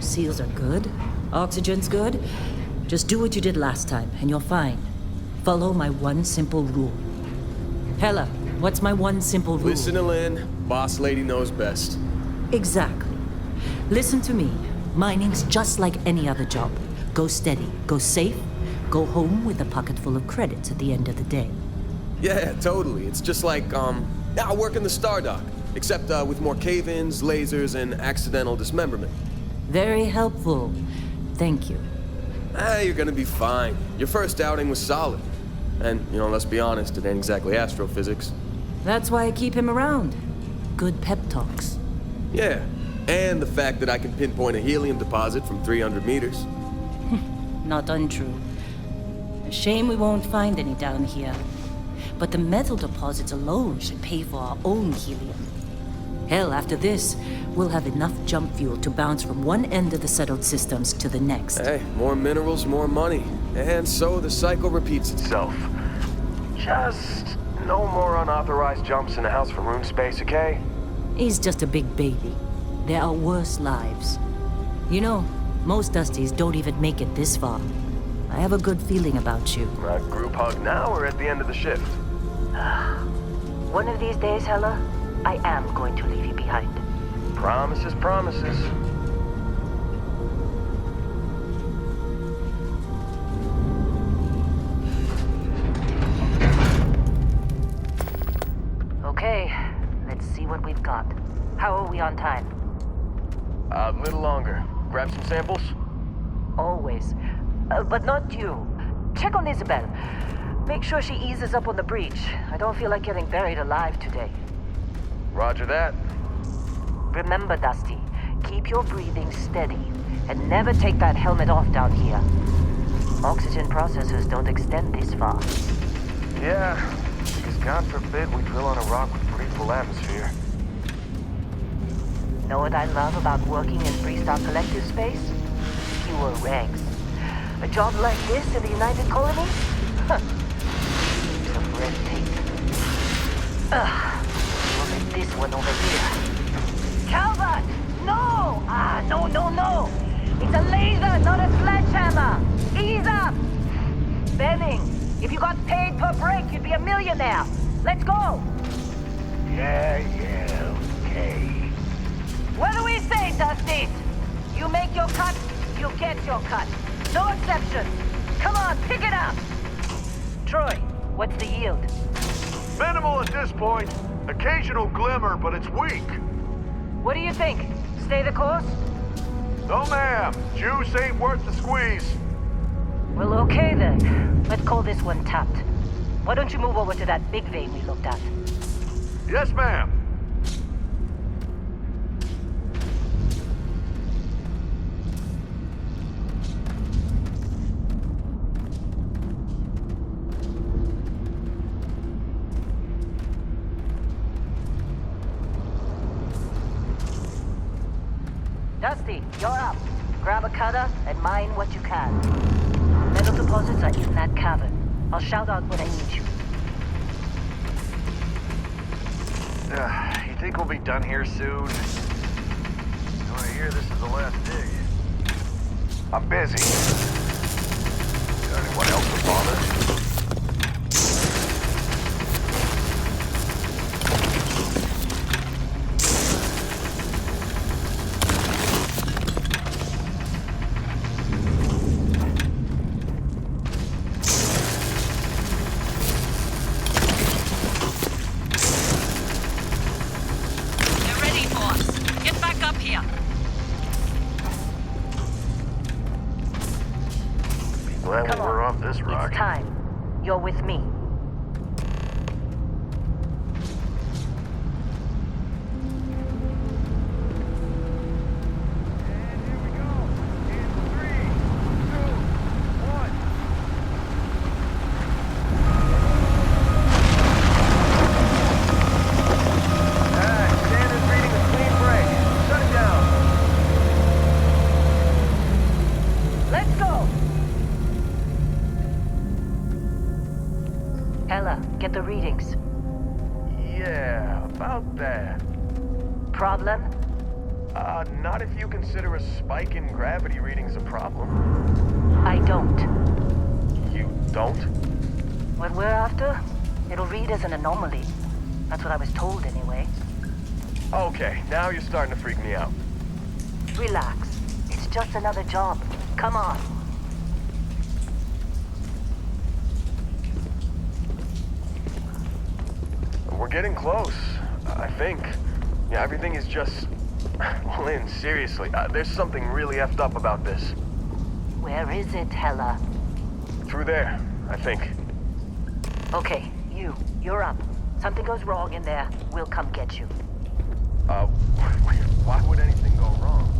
Seals are good. Oxygen's good. Just do what you did last time, and you're fine. Follow my one simple rule. Hella, what's my one simple rule? Listen to Lynn. Boss lady knows best. Exactly. Listen to me. Mining's just like any other job. Go steady, go safe, go home with a pocket full of credits at the end of the day. Yeah, totally. It's just like, I work in the Star Dock. Except with more cave-ins, lasers, and accidental dismemberment. Very helpful. Thank you. You're gonna be fine. Your first outing was solid. And, let's be honest, it ain't exactly astrophysics. That's why I keep him around. Good pep talks. Yeah, and the fact that I can pinpoint a helium deposit from 300 meters. Not untrue. A shame we won't find any down here. But the metal deposits alone should pay for our own helium. Hell, after this, we'll have enough jump fuel to bounce from one end of the settled systems to the next. Hey, more minerals, more money. And so the cycle repeats itself. Just no more unauthorized jumps in the house from room space, okay? He's just a big baby. There are worse lives. Most Dusties don't even make it this far. I have a good feeling about you. A group hug now or at the end of the shift? One of these days, Hella, I am going to leave you behind. Promises, promises. Okay, let's see what we've got. How are we on time? A little longer. Grab some samples? Always. But not you. Check on Isabel. Make sure she eases up on the breach. I don't feel like getting buried alive today. Roger that. Remember, Dusty, keep your breathing steady and never take that helmet off down here. Oxygen processors don't extend this far. Yeah, because God forbid we drill on a rock with breathable atmosphere. Know what I love about working in Freestar Collective space? Fewer regs. A job like this in the United Colonies? Huh. Piece of red tape. Look at this one over here. Calvert! No! No! It's a laser, not a sledgehammer! Ease up! Benning, if you got paid per break, you'd be a millionaire. Let's go! Yeah, okay. What do we say, Dusty? You make your cut, you get your cut. No exceptions. Come on, pick it up! Troy, what's the yield? Minimal at this point. Occasional glimmer, but it's weak. What do you think? Stay the course? No, ma'am. Juice ain't worth the squeeze. Well, okay then. Let's call this one tapped. Why don't you move over to that big vein we looked at? Yes, ma'am. Dusty, you're up. Grab a cutter and mine what you can. Metal deposits are in that cavern. I'll shout out when I need you. You think we'll be done here soon? I hear this is the last dig. I'm busy. Got anyone else to bother? Glad Come we were on. off this rock. It's time. You're with me. Get the readings. Yeah, about that. Problem? Not if you consider a spike in gravity readings a problem. I don't. You don't? What we're after, it'll read as an anomaly. That's what I was told anyway. Okay, now you're starting to freak me out. Relax. It's just another job. Come on. We're getting close, I think. Yeah, everything is just... Well, Lynn, seriously, there's something really effed up about this. Where is it, Hella? Through there, I think. Okay, you're up. Something goes wrong in there, we'll come get you. Why would anything go wrong?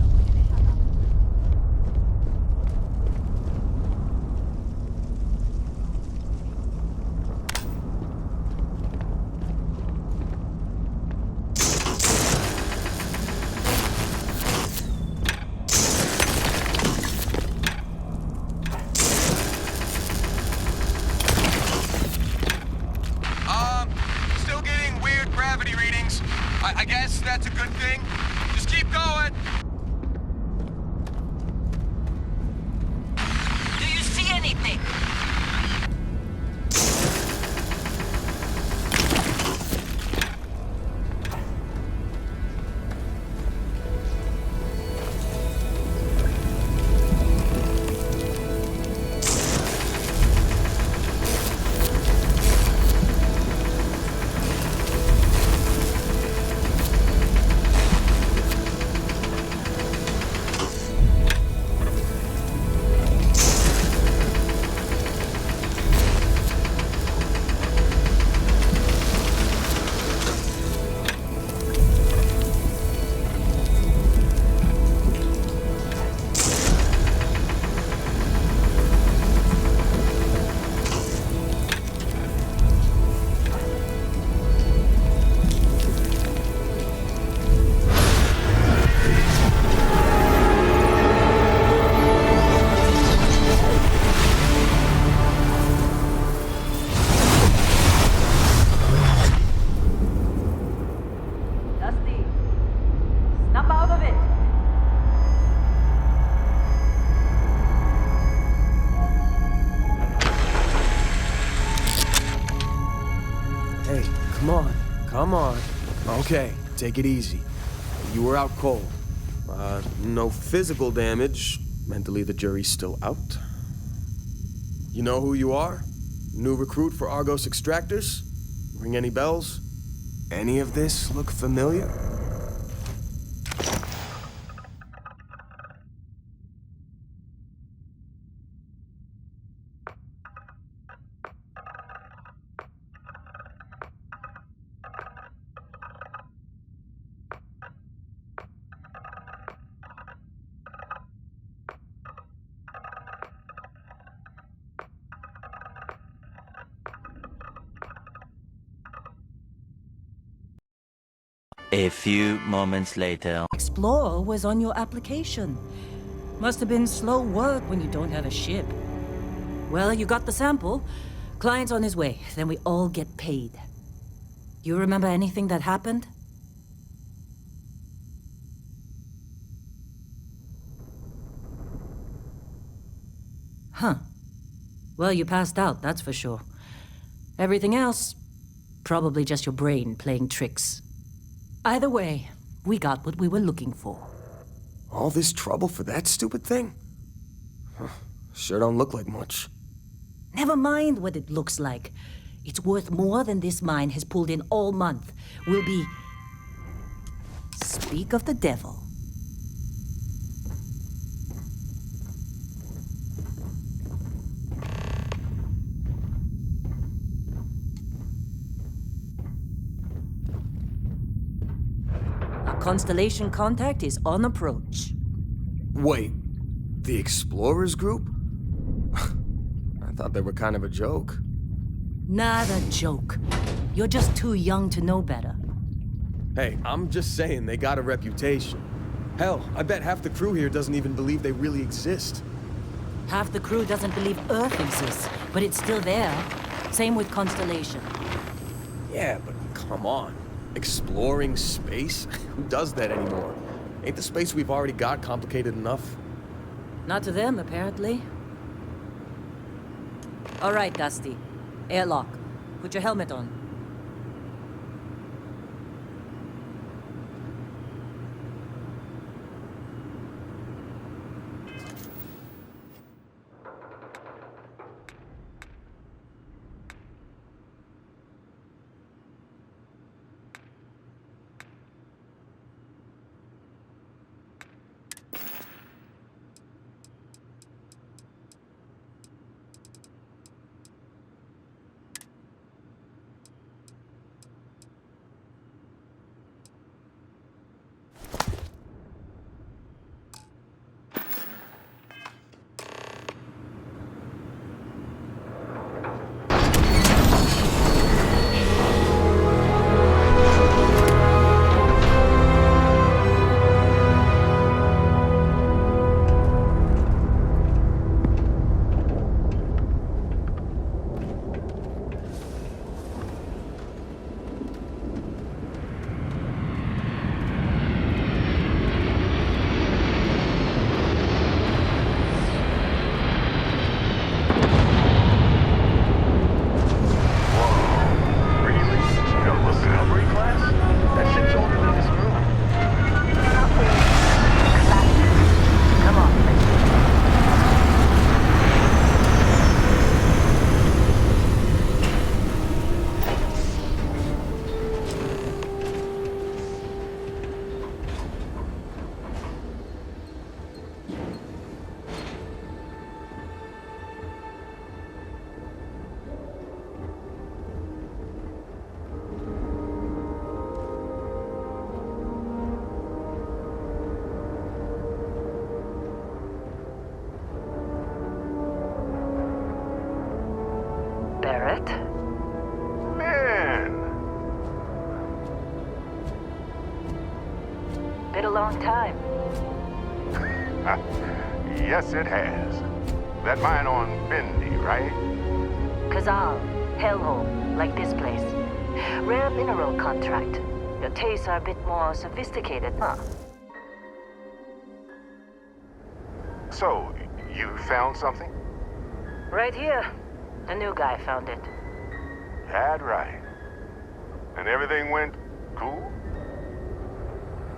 Still getting weird gravity readings. I guess that's a good thing. Just keep going. Do you see anything? Come on. Okay, take it easy. You were out cold. No physical damage. Mentally, the jury's still out. You know who you are? New recruit for Argos Extractors? Ring any bells? Any of this look familiar? A few moments later. Explorer was on your application. Must have been slow work when you don't have a ship. Well, you got the sample. Client's on his way. Then we all get paid. You remember anything that happened? Huh. Well, you passed out, that's for sure. Everything else, probably just your brain playing tricks. Either way, we got what we were looking for. All this trouble for that stupid thing? Huh, sure don't look like much. Never mind what it looks like. It's worth more than this mine has pulled in all month. We'll be... Speak of the devil. Our Constellation contact is on approach. Wait, the Explorers group? I thought they were kind of a joke. Not a joke. You're just too young to know better. Hey, I'm just saying they got a reputation. Hell, I bet half the crew here doesn't even believe they really exist. Half the crew doesn't believe Earth exists, but it's still there. Same with Constellation. Yeah, but come on. Exploring space? Who does that anymore? Ain't the space we've already got complicated enough? Not to them, apparently. All right, Dusty. Airlock. Put your helmet on. Barrett? Man! Been a long time. Yes, it has. That mine on Bendy, right? Kazal, hellhole, like this place. Rare mineral contract. Your tastes are a bit more sophisticated, huh? So, you found something? Right here. The new guy found it. That right. And everything went cool?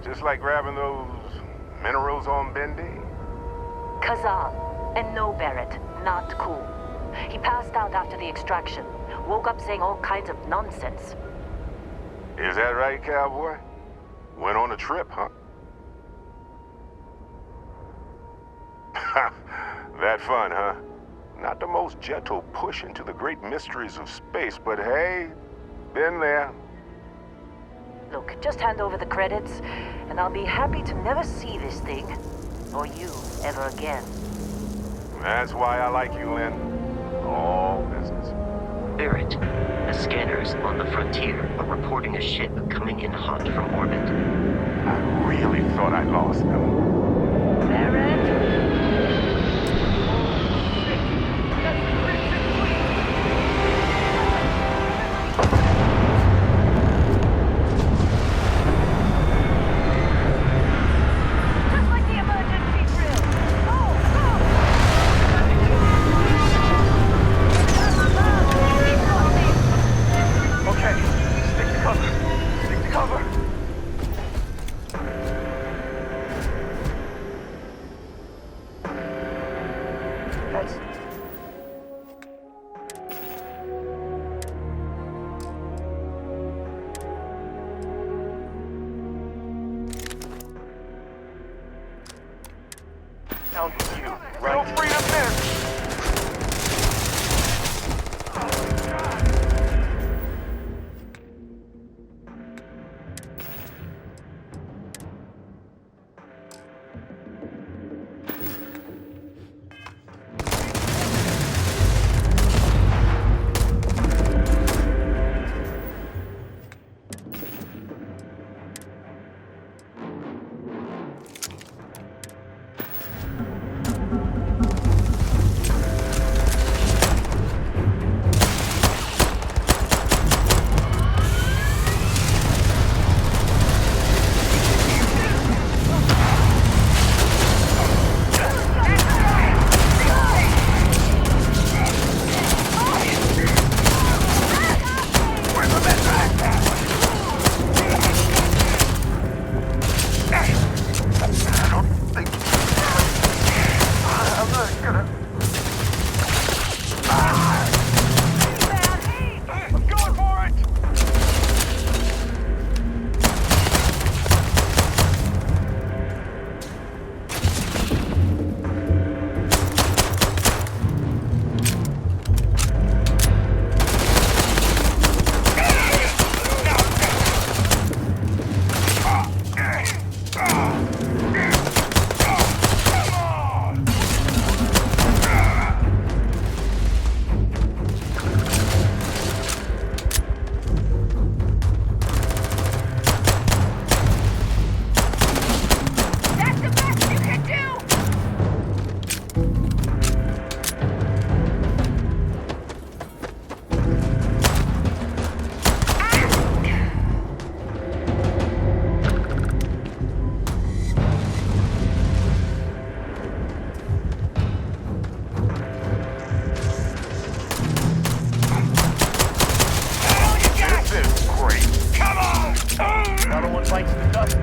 Just like grabbing those minerals on Bendy? Kazal. And no Barrett. Not cool. He passed out after the extraction. Woke up saying all kinds of nonsense. Is that right, cowboy? Went on a trip, huh? That fun, huh? Not the most gentle push into the great mysteries of space, but hey, been there. Look, just hand over the credits, and I'll be happy to never see this thing, or you, ever again. That's why I like you, Lynn. All business. Barrett, the scanners on the frontier are reporting a ship coming in hot from orbit. I really thought I lost them. Barrett?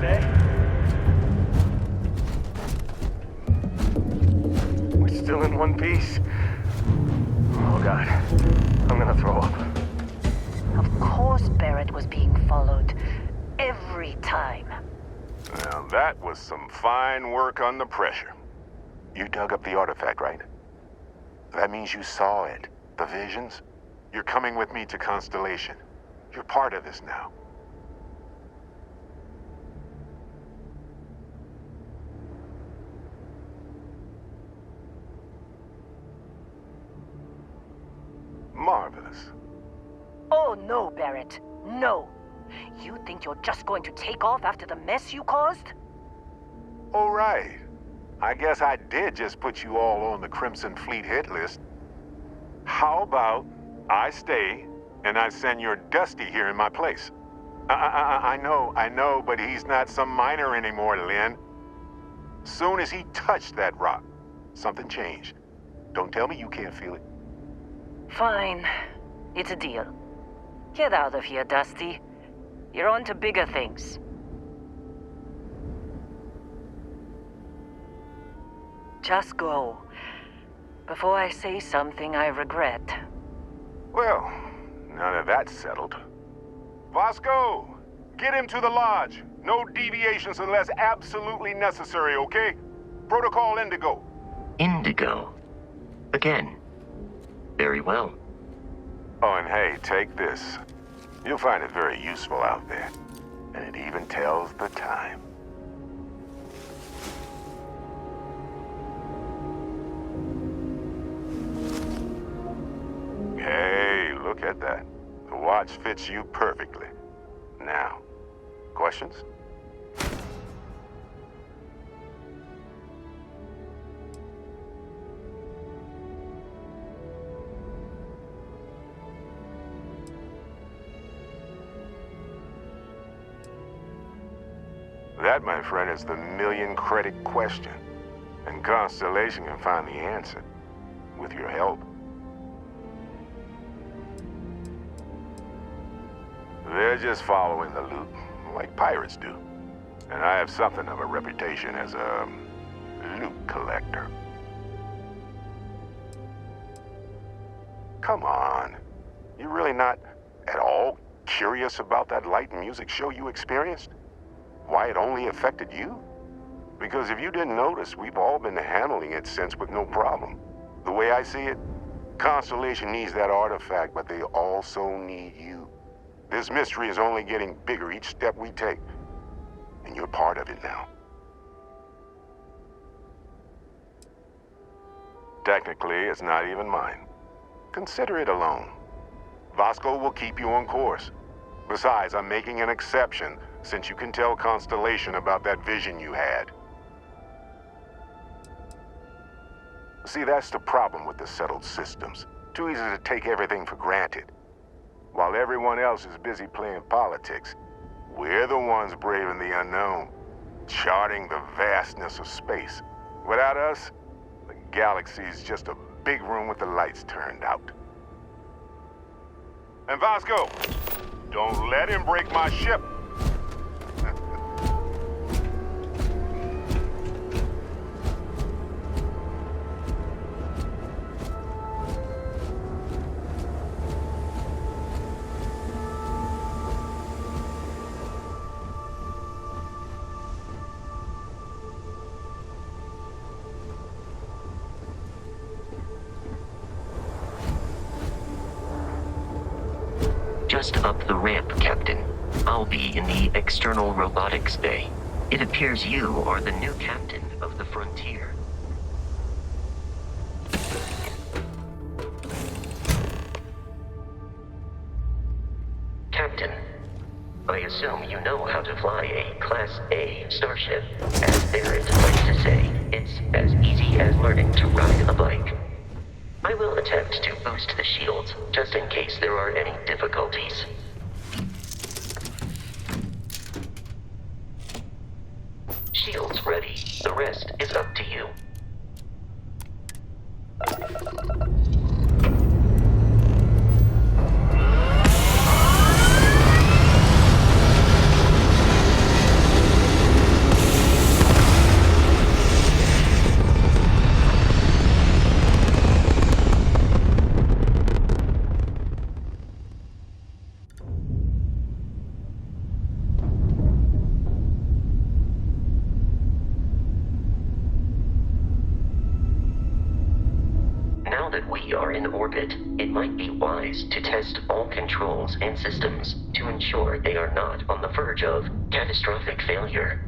eh? We're still in one piece. Oh, God. I'm gonna throw up. Of course Barrett was being followed. Every time. Now, that was some fine work under pressure. You dug up the artifact, right? That means you saw it. The visions? You're coming with me to Constellation. You're part of this now. Marvelous. Oh no, Barrett. No. You think you're just going to take off after the mess you caused? All right. I guess I did just put you all on the Crimson Fleet hit list. How about I stay and I send your Dusty here in my place? I know, but he's not some miner anymore, Lynn. Soon as he touched that rock, something changed. Don't tell me you can't feel it. Fine. It's a deal. Get out of here, Dusty. You're on to bigger things. Just go. Before I say something I regret. Well, now that that's settled. Vasco, get him to the lodge. No deviations unless absolutely necessary, okay? Protocol Indigo. Indigo. Again. Very well. Oh, and hey, take this. You'll find it very useful out there. And it even tells the time. Hey, look at that. The watch fits you perfectly. Now, questions? That, my friend, is the million-credit question. And Constellation can find the answer. With your help. They're just following the loot, like pirates do. And I have something of a reputation as a loot collector. Come on. You're really not at all curious about that light and music show you experienced? Why it only affected you? Because if you didn't notice, we've all been handling it since with no problem. The way I see it, Constellation needs that artifact, but they also need you. This mystery is only getting bigger each step we take. And you're part of it now. Technically, it's not even mine. Consider it a loan. Vasco will keep you on course. Besides, I'm making an exception since you can tell Constellation about that vision you had. See, that's the problem with the settled systems. Too easy to take everything for granted. While everyone else is busy playing politics, we're the ones braving the unknown, charting the vastness of space. Without us, the galaxy's just a big room with the lights turned out. And Vasco, don't let him break my ship. Just up the ramp, Captain. I'll be in the external robotics bay. It appears you are the new captain of the Frontier. Captain, I assume you know how to fly a Class A starship. As Barrett likes to say, it's as easy as learning to ride a bike. I will attempt to boost the shields, just in case there are any difficulties. Shields ready. The rest is up to you. that we are in orbit, it might be wise to test all controls and systems to ensure they are not on the verge of catastrophic failure.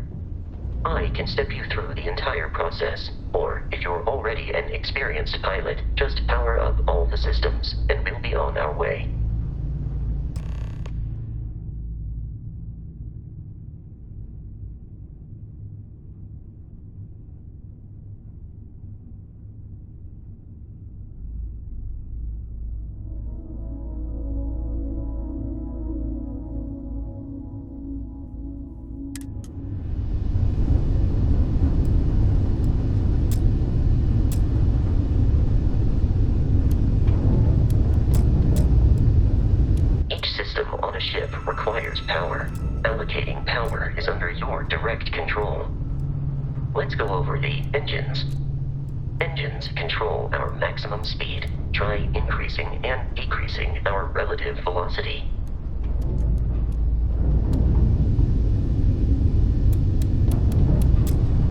I can step you through the entire process, or if you're already an experienced pilot, just power up all the systems and we'll be on our way. Requires power. Allocating power is under your direct control. Let's go over the engines. Engines control our maximum speed. Try increasing and decreasing our relative velocity.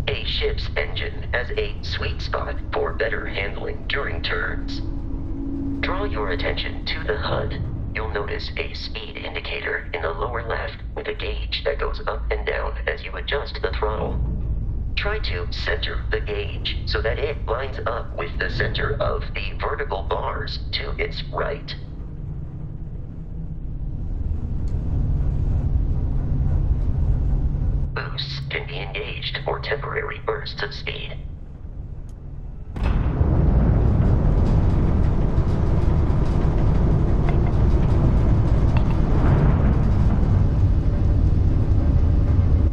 A ship's engine has a sweet spot for better handling during turns. Draw your attention to the HUD. You'll notice a speed indicator in the lower left with a gauge that goes up and down as you adjust the throttle. Try to center the gauge so that it lines up with the center of the vertical bars to its right. Boosts can be engaged for temporary bursts of speed.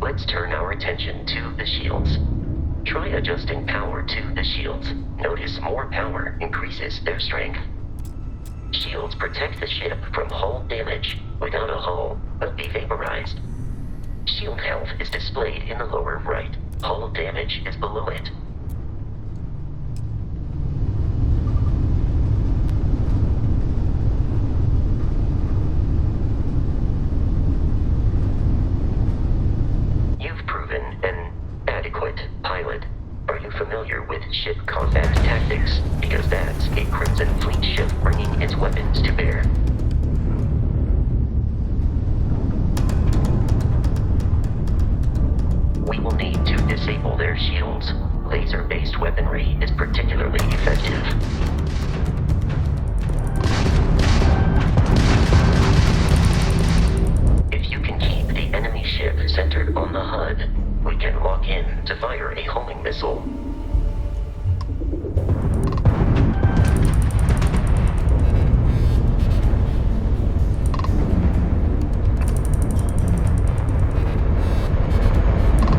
Let's turn our attention to the shields. Try adjusting power to the shields. Notice more power increases their strength. Shields protect the ship from hull damage without a hull, but be vaporized. Shield health is displayed in the lower right. Hull damage is below it. Pilot, are you familiar with ship combat tactics? Because that's a Crimson Fleet ship bringing its weapons to bear. We will need to disable their shields. Laser-based weaponry is particularly effective. If you can keep the enemy ship centered on the HUD, we can lock in to fire a homing missile.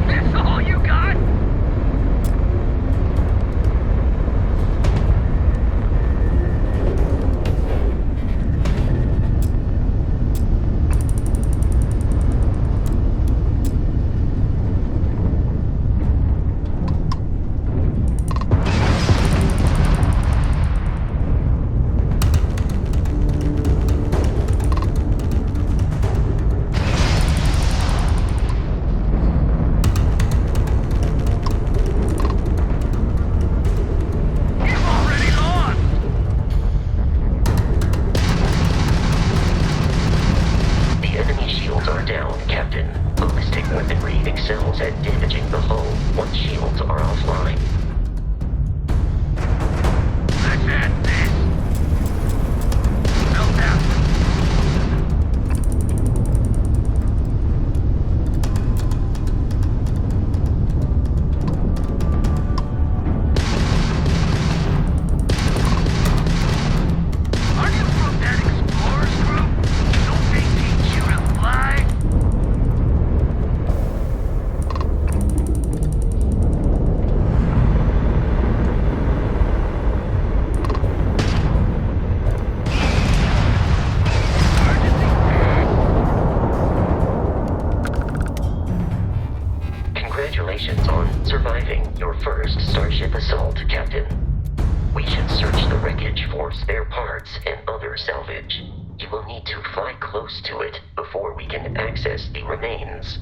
That's all you got? Congratulations on surviving your first Starship assault, Captain. We should search the wreckage for spare parts and other salvage. You will need to fly close to it before we can access the remains.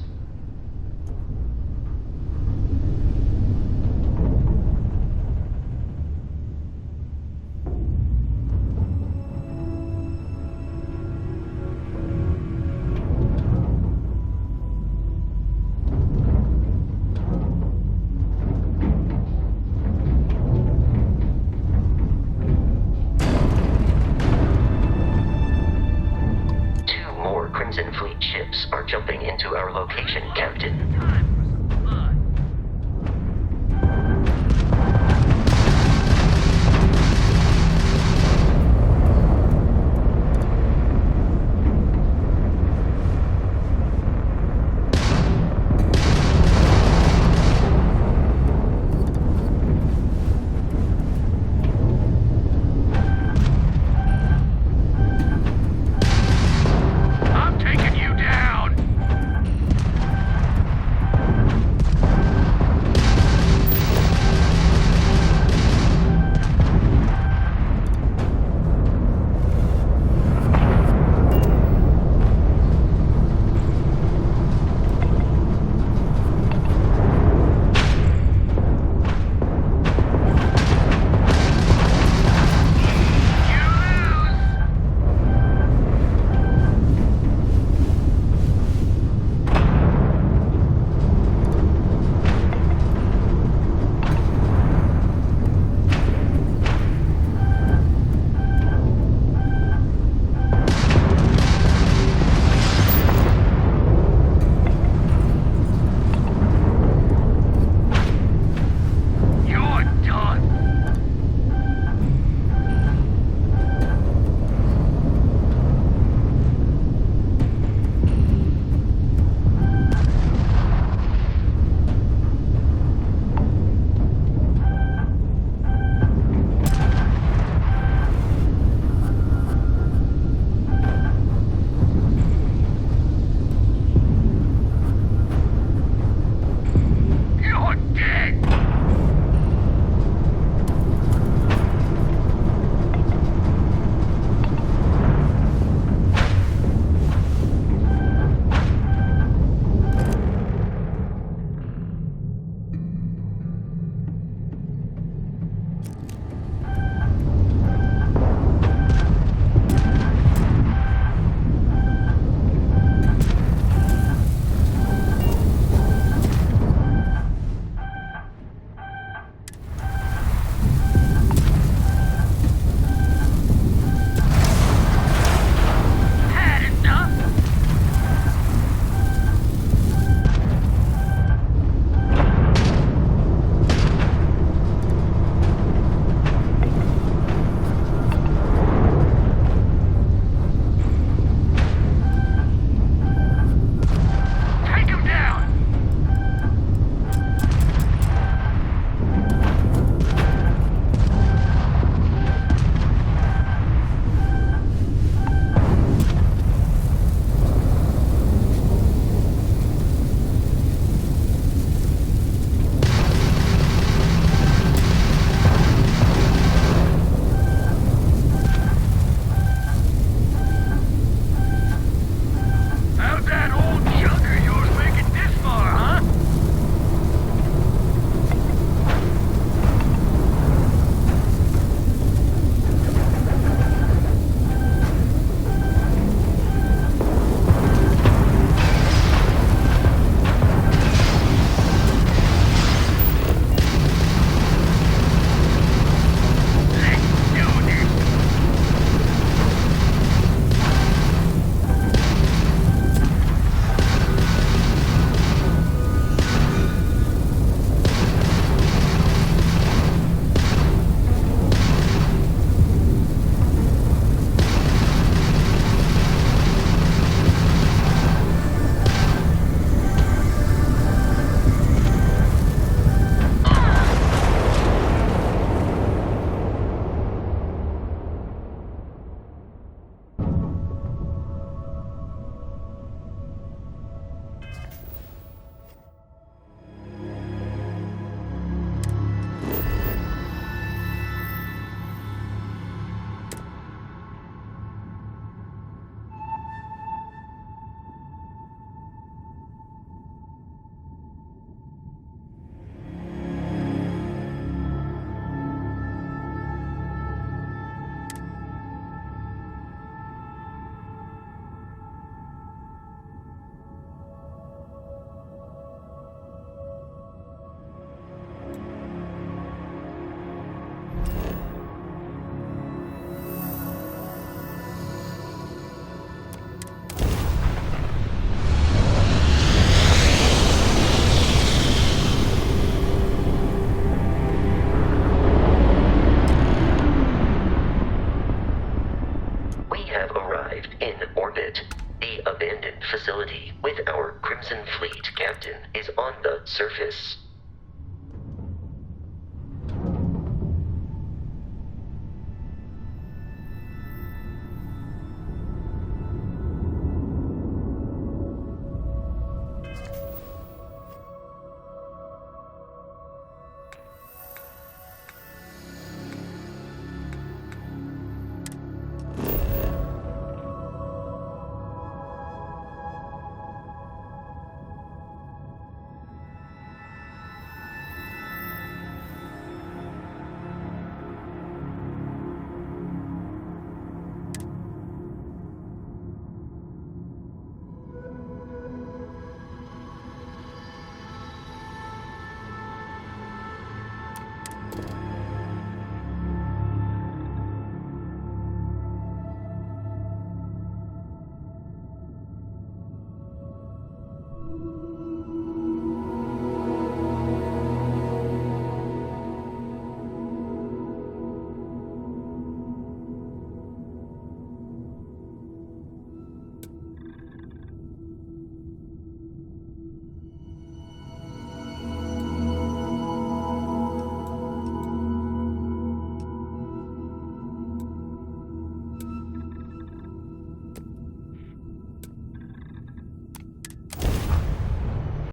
surface